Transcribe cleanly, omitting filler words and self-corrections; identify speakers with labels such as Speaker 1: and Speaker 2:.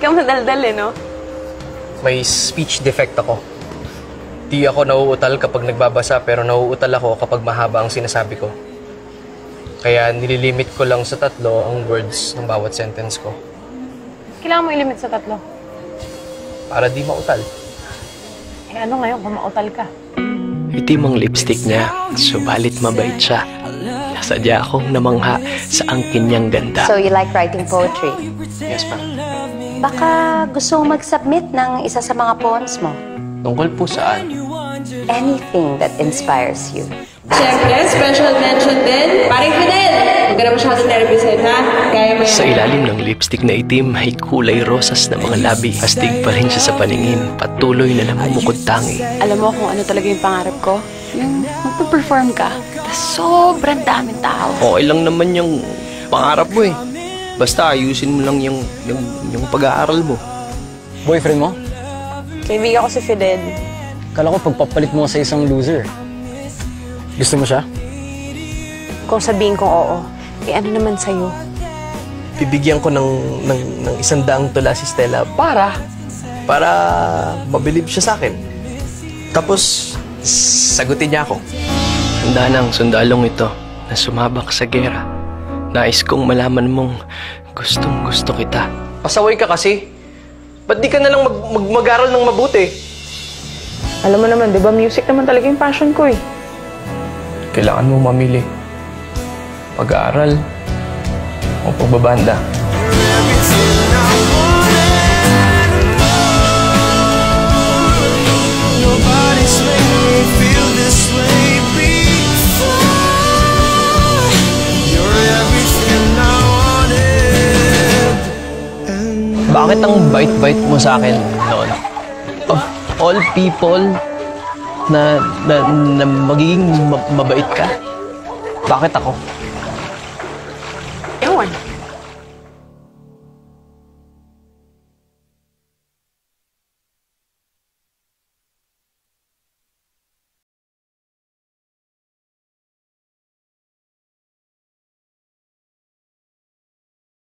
Speaker 1: ka madaldal eh, no?
Speaker 2: May speech defect ako. Di ako nauutal kapag nagbabasa pero nauutal ako kapag mahaba ang sinasabi ko. Kaya nililimit ko lang sa 3 ang words ng bawat sentence ko.
Speaker 1: Kailangan mo ilimit sa 3.
Speaker 2: Para di mautal.
Speaker 1: Eh ano ngayon kung mautal ka?
Speaker 3: Itim ang lipstick niya, subalit mabait siya. Nasadya akong namangha sa angkin niyang ganda.
Speaker 4: So you like writing poetry?
Speaker 2: Yes, ma'am.
Speaker 4: Baka gusto mo mag-submit ng isa sa mga poems mo?
Speaker 2: Tungkol po saan?
Speaker 4: Anything that inspires you.
Speaker 5: Siyempre, special mention din, paring Fidel! Huwag ka na masyadong nervousin, ha? Kaya mo yan.
Speaker 3: Sa ilalim ng lipstick na itim ay kulay rosas na mga labi. Astig pa rin siya sa paningin, patuloy na namumukod tangi.
Speaker 1: Alam mo kung ano talaga yung pangarap ko? Yung magpa-perform ka, tapos sobrang daming tao.
Speaker 3: Okay lang naman yung pangarap mo eh. Basta ayusin mo lang yung pag-aaral mo.
Speaker 6: Boyfriend mo?
Speaker 1: Kaibigan ko si Fidel.
Speaker 6: Kala ko pagpapalit mo sa isang loser. Gusto mo siya?
Speaker 1: Kung sabihin kong oo, eh ano naman sa'yo?
Speaker 2: Bibigyan ko ng 100 tula si Stella para mabilib siya sa akin. Tapos, sagutin niya ako.
Speaker 3: Handa ng sundalong ito na sumabak sa gera. Nais kong malaman mong gustong-gusto kita.
Speaker 2: Pasaway ka kasi. Ba't di ka na lang mag-aral ng mabuti?
Speaker 1: Alam mo naman, di ba music naman talaga yung passion ko eh.
Speaker 2: Kailangan mo mamili. Pag-aaral o pagbabanda.
Speaker 3: Bakit ang bait-bait mo sa akin noon? Of all people na magiging mabait ka? Bakit ako?
Speaker 1: Ewan.